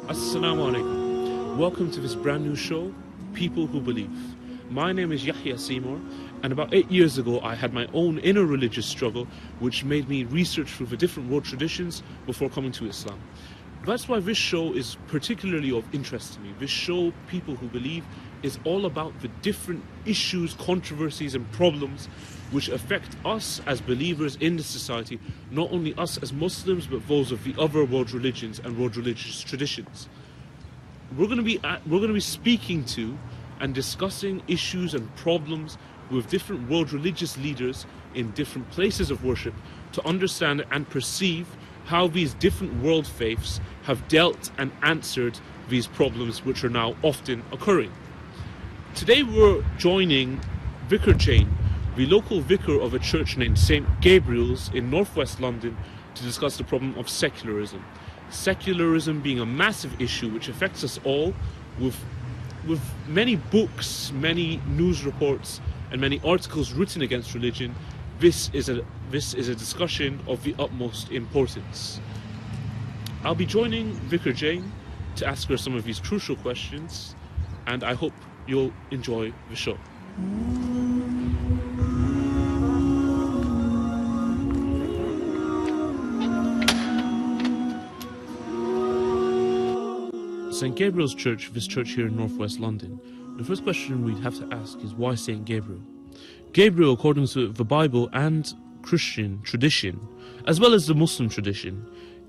Assalamu alaikum. Welcome to this brand new show, People Who Believe. My name is Yahya Seymour, and about 8 years ago I had my own inner religious struggle which made me research through the different world traditions before coming to Islam. That's why this show is particularly of interest to me. This show, People Who Believe, is all about the different issues, controversies and problems which affect us as believers in the society, not only us as Muslims but those of the other world religions and world religious traditions. We're going to be speaking to and discussing issues and problems with different world religious leaders in different places of worship to understand and perceive how these different world faiths have dealt and answered these problems which are now often occurring. Today we're joining Vicar Jane, the local vicar of a church named St. Gabriel's in northwest London, to discuss the problem of secularism. Secularism being a massive issue which affects us all, with many books, many news reports and many articles written against religion. This is a discussion of the utmost importance. I'll be joining Vicar Jane to ask her some of these crucial questions, and I hope you'll enjoy the show. St. Gabriel's Church, this church here in northwest London. The first question we'd have to ask is, why St. Gabriel? Gabriel, according to the Bible and Christian tradition, as well as the Muslim tradition,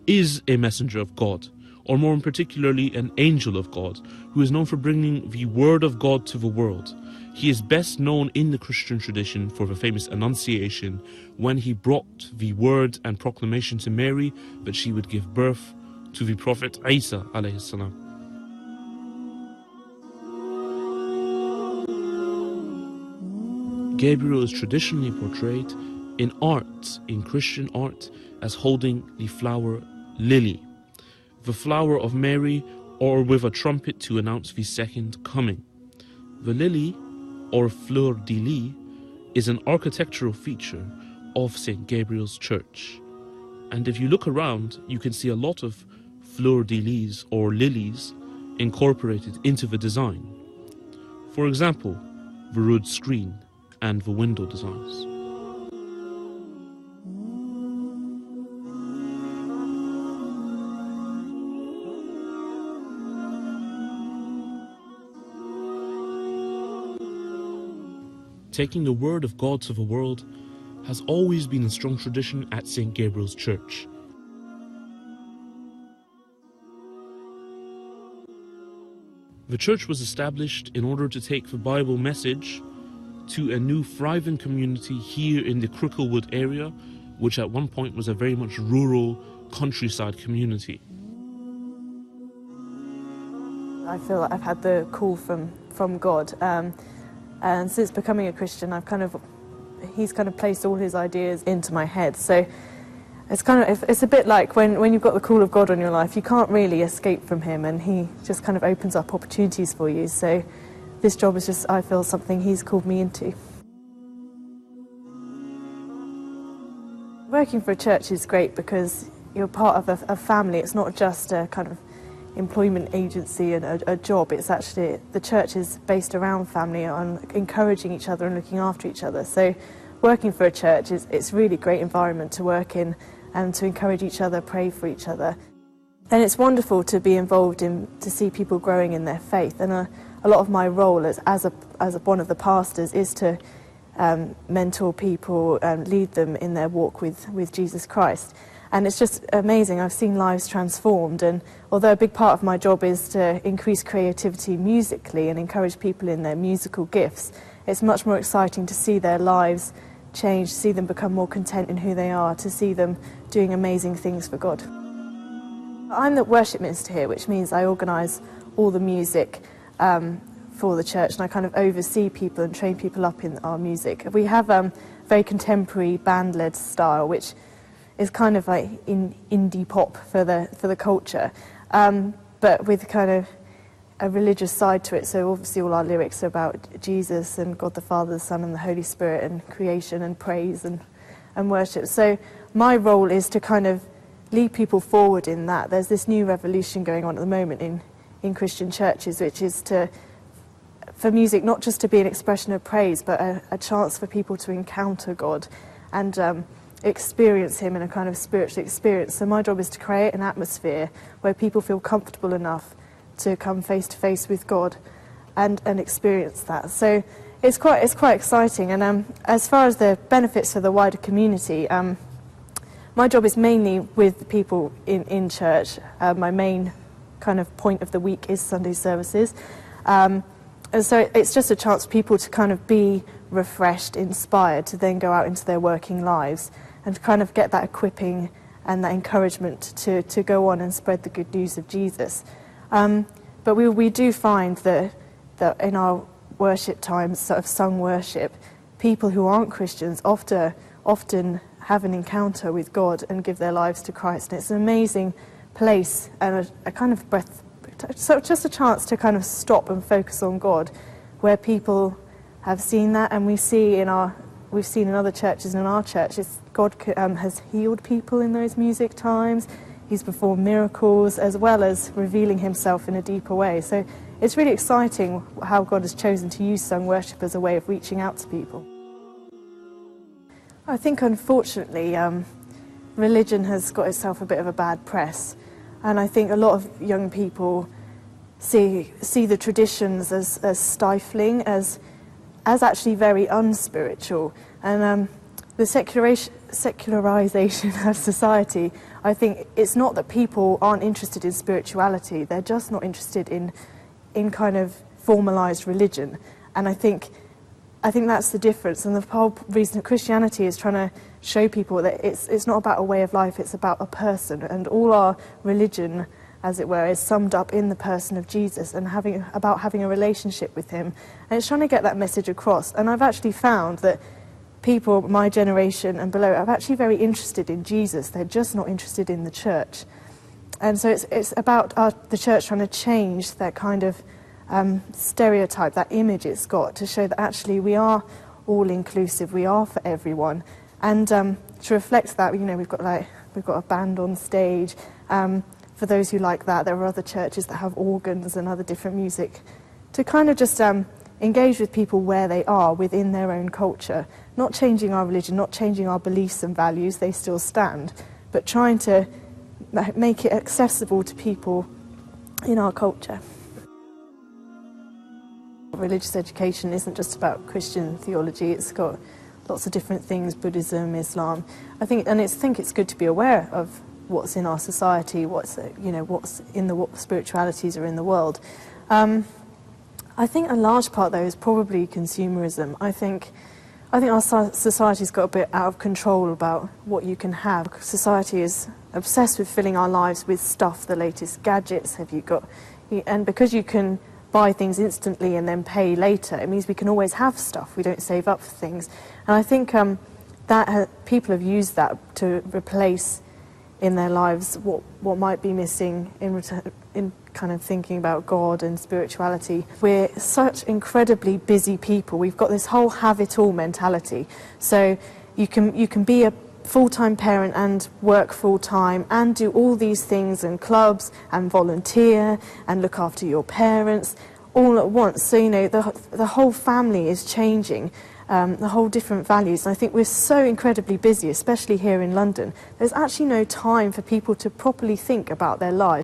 is a messenger of God, or more particularly an angel of God, who is known for bringing the word of God to the world. He is best known in the Christian tradition for the famous Annunciation, when he brought the word and proclamation to Mary that she would give birth to the Prophet Isa alayhi salam. Gabriel is traditionally portrayed in art, in Christian art, as holding the flower lily, the flower of Mary, or with a trumpet to announce the second coming. The lily, or fleur de lis, is an architectural feature of St. Gabriel's Church. And if you look around, you can see a lot of fleur de lis, or lilies, incorporated into the design. For example, the rood screen and the window designs. Taking the word of God to the world has always been a strong tradition at St. Gabriel's Church. The church was established in order to take the Bible message to a new thriving community here in the Cricklewood area, which at one point was a very much rural countryside community. I feel like I've had the call from God, and since becoming a Christian, He's placed all His ideas into my head. So it's a bit like when you've got the call of God on your life, you can't really escape from Him, and He just opens up opportunities for you. So this job is just, I feel, something He's called me into. Working for a church is great because you're part of a family. It's not just a employment agency and a job. It's actually, the church is based around family, on encouraging each other and looking after each other. So working for a church it's really great environment to work in, and to encourage each other, pray for each other. And it's wonderful to be involved in, to see people growing in their faith. And a lot of my role as one of the pastors is to mentor people and lead them in their walk with Jesus Christ. And it's just amazing. I've seen lives transformed, and although a big part of my job is to increase creativity musically and encourage people in their musical gifts, it's much more exciting to see their lives change, see them become more content in who they are, to see them doing amazing things for God. I'm the worship minister here, which means I organise all the music for the church, and I oversee people and train people up in our music. We have very contemporary band-led style, which is like in indie pop for the culture, but with a religious side to it. So obviously all our lyrics are about Jesus and God the Father, the Son and the Holy Spirit, and creation and praise and worship. So my role is to lead people forward in that. There's this new revolution going on at the moment in Christian churches, which is for music not just to be an expression of praise, but a chance for people to encounter God and experience him in a kind of spiritual experience. So my job is to create an atmosphere where people feel comfortable enough to come face to face with God and experience that. So it's quite exciting. And as far as the benefits for the wider community, my job is mainly with the people in church. My main kind of point of the week is Sunday services. And so it's just a chance for people to kind of be refreshed, inspired, to then go out into their working lives and to kind of get that equipping and that encouragement to go on and spread the good news of Jesus. But we do find that in our worship times, sort of sung worship, people who aren't Christians often have an encounter with God and give their lives to Christ. And it's an amazing place and a kind of breath, so just a chance to kind of stop and focus on God, where people have seen that, and we've seen in other churches and in our churches, God has healed people in those music times. He's performed miracles as well as revealing himself in a deeper way. So it's really exciting how God has chosen to use sung worship as a way of reaching out to people. I think unfortunately religion has got itself a bit of a bad press, and I think a lot of young people see the traditions as stifling, as actually very unspiritual. And the secularization of society, I think it's not that people aren't interested in spirituality, they're just not interested in kind of formalized religion. And I think that's the difference, and the whole reason that Christianity is trying to show people that it's not about a way of life, it's about a person, and all our religion, as it were, is summed up in the person of Jesus and about having a relationship with him. And it's trying to get that message across. And I've actually found that people my generation and below are actually very interested in Jesus, they're just not interested in the church. And so it's about the church trying to change that kind of stereotype, that image it's got, to show that actually we are all inclusive, we are for everyone. And to reflect that, we've got a band on stage. For those who like that, there are other churches that have organs and other different music, to kind of just engage with people where they are within their own culture, not changing our religion, not changing our beliefs and values, they still stand, but trying to make it accessible to people in our culture. Religious education isn't just about Christian theology, it's got lots of different things, Buddhism, Islam. I think it's good to be aware of what's in our society, what spiritualities are in the world. I think a large part, though, is probably consumerism. I think our society's got a bit out of control about what you can have. Society is obsessed with filling our lives with stuff, the latest gadgets. And because you can buy things instantly and then pay later, it means we can always have stuff. We don't save up for things. And I think people have used that to replace in their lives what might be missing in kind of thinking about God and spirituality. We're such incredibly busy people. We've got this whole have-it-all mentality. So you can be a full-time parent and work full-time and do all these things and clubs and volunteer and look after your parents all at once. So the whole family is changing. The whole different values. And I think we're so incredibly busy, especially here in London. There's actually no time for people to properly think about their lives.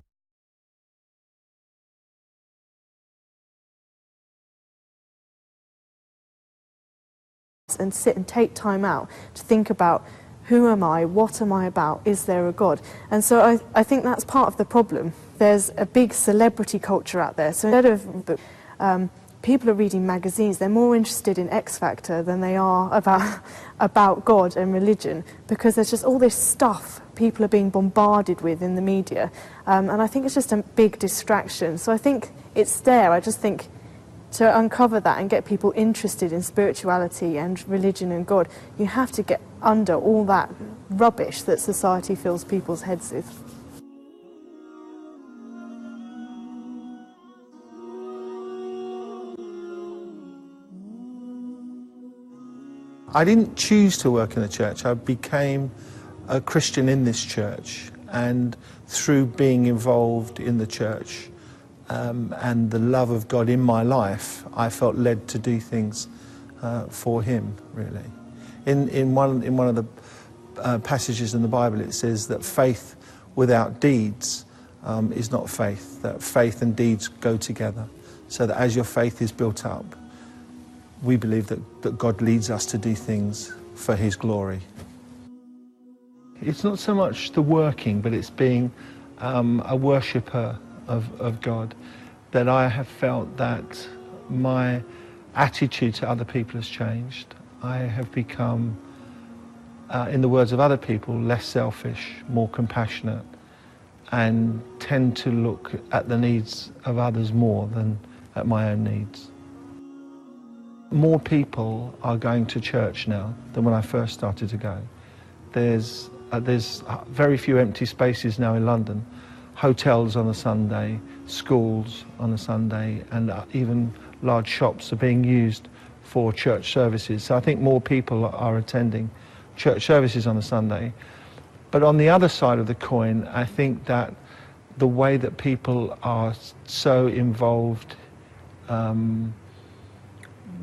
And sit and take time out to think about, who am I, what am I about, is there a God? And so I think that's part of the problem. There's a big celebrity culture out there. So instead of people are reading magazines, they're more interested in X Factor than they are about God and religion, because there's just all this stuff people are being bombarded with in the media. And I think it's just a big distraction. So I think it's there. I just think to uncover that and get people interested in spirituality and religion and God, you have to get under all that rubbish that society fills people's heads with. I didn't choose to work in the church. I became a Christian in this church, and through being involved in the church and the love of God in my life, I felt led to do things for him, really. In one of the passages in the Bible, it says that faith without deeds is not faith, that faith and deeds go together, so that as your faith is built up, we believe that God leads us to do things for his glory. It's not so much the working, but it's being a worshipper of God, that I have felt that my attitude to other people has changed. I have become, in the words of other people, less selfish, more compassionate, and tend to look at the needs of others more than at my own needs. More people are going to church now than when I first started to go. There's very few empty spaces now in London. Hotels on a Sunday, schools on a Sunday, and even large shops are being used for church services. So I think more people are attending church services on a Sunday. But on the other side of the coin, I think that the way that people are so involved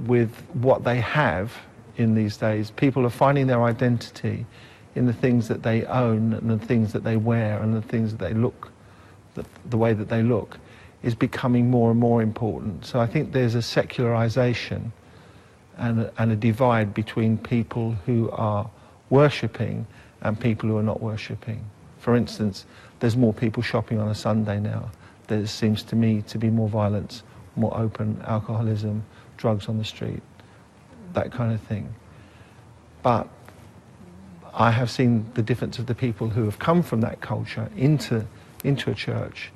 with what they have in these days, people are finding their identity in the things that they own and the things that they wear and the things that they look, the way that they look, is becoming more and more important. So I think there's a secularization and a divide between people who are worshipping and people who are not worshipping. For instance, there's more people shopping on a Sunday now. There seems to me to be more violence, more open alcoholism, drugs on the street, that kind of thing. But I have seen the difference of the people who have come from that culture into a church,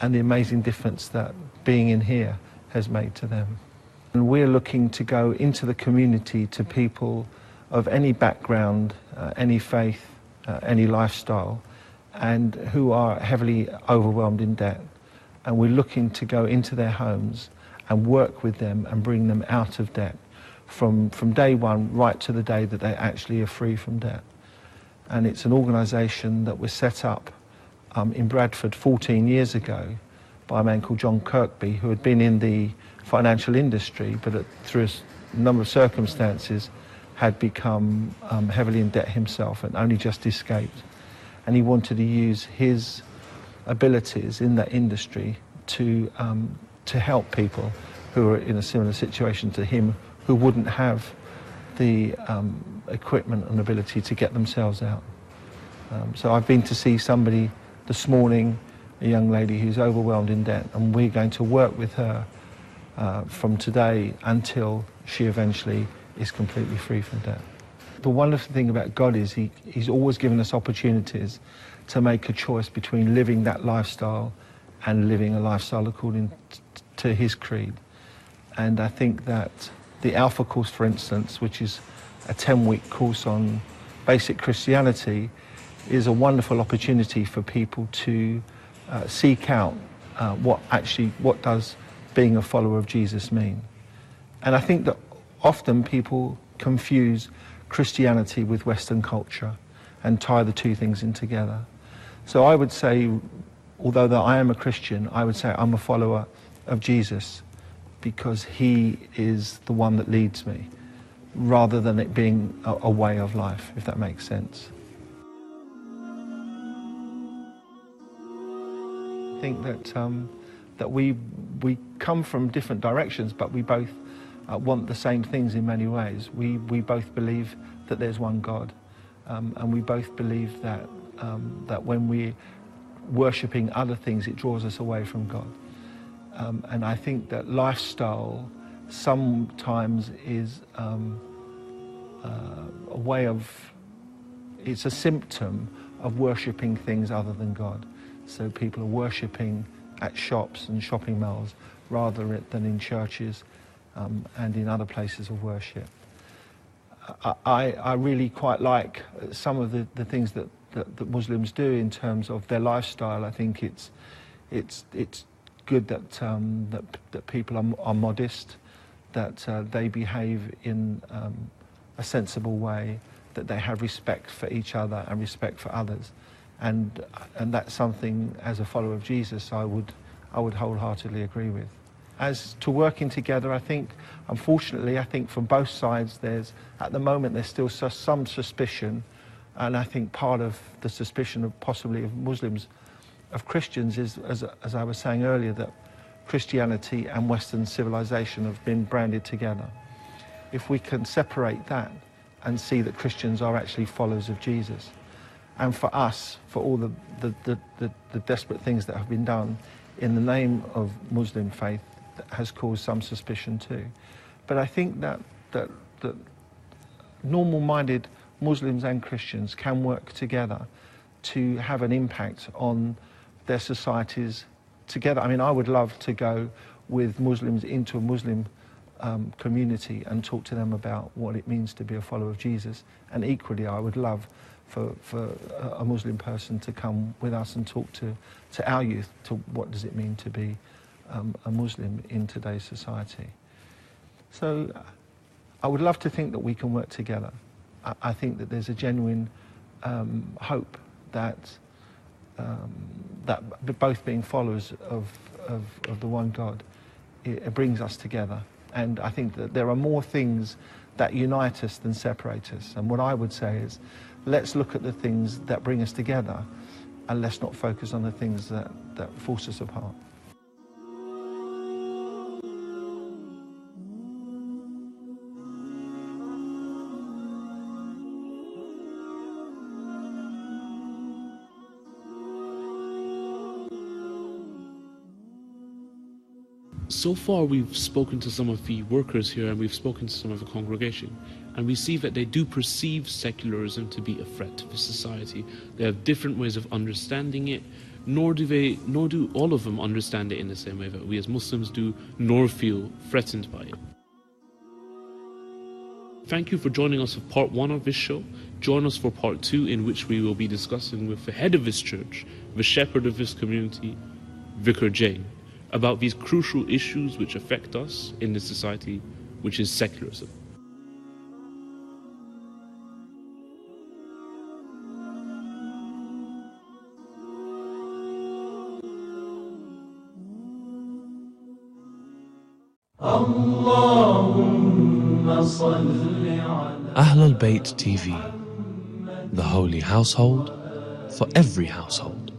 and the amazing difference that being in here has made to them. And we're looking to go into the community to people of any background, any faith, any lifestyle, and who are heavily overwhelmed in debt. And we're looking to go into their homes and work with them and bring them out of debt from day one right to the day that they actually are free from debt. And it's an organisation that was set up in Bradford 14 years ago by a man called John Kirkby, who had been in the financial industry, but through a number of circumstances had become heavily in debt himself and only just escaped. And he wanted to use his abilities in that industry to help people who are in a similar situation to him, who wouldn't have the equipment and ability to get themselves out. So I've been to see somebody this morning, a young lady who's overwhelmed in debt, and we're going to work with her from today until she eventually is completely free from debt. The wonderful thing about God is he's always given us opportunities to make a choice between living that lifestyle and living a lifestyle according to his creed. And I think that the Alpha course, for instance, which is a 10-week course on basic Christianity, is a wonderful opportunity for people to seek out what does being a follower of Jesus mean. And I think that often people confuse Christianity with Western culture and tie the two things in together. So I would say, although that I am a Christian, I would say I'm a follower of Jesus because he is the one that leads me, rather than it being a way of life, if that makes sense. I think that we come from different directions, but we both want the same things in many ways. We both believe that there's one God, and we both believe that when we're worshipping other things, it draws us away from God. And I think that lifestyle sometimes is a way of, it's a symptom of worshipping things other than God. So people are worshipping at shops and shopping malls rather than in churches and in other places of worship. I really quite like some of the things that Muslims do in terms of their lifestyle. I think it's good that people are modest, that they behave in a sensible way, that they have respect for each other and respect for others. And that's something, as a follower of Jesus, I would wholeheartedly agree with. As to working together, I think, unfortunately, from both sides, at the moment there's still some suspicion, and I think part of the suspicion of possibly of Muslims, of Christians, is, as I was saying earlier, that Christianity and Western civilization have been branded together. If we can separate that and see that Christians are actually followers of Jesus, and for us, for all the desperate things that have been done in the name of Muslim faith, that has caused some suspicion too. But I think that normal-minded Muslims and Christians can work together to have an impact on their societies together. I mean, I would love to go with Muslims into a Muslim community and talk to them about what it means to be a follower of Jesus. And equally, I would love for a Muslim person to come with us and talk to our youth to what does it mean to be a Muslim in today's society. So I would love to think that we can work together. I think that there's a genuine hope that both being followers of the one God, it brings us together. And I think that there are more things that unite us than separate us. And what I would say is, let's look at the things that bring us together, and let's not focus on the things that force us apart. So far we've spoken to some of the workers here, and we've spoken to some of the congregation, and we see that they do perceive secularism to be a threat to the society. They have different ways of understanding it, nor do all of them understand it in the same way that we as Muslims do, nor feel threatened by it. Thank you for joining us for part 1 of this show. Join us for part 2, in which we will be discussing with the head of this church, the shepherd of this community, Vicar Jane, about these crucial issues which affect us in this society, which is secularism. Ahlulbayt TV, the holy household for every household.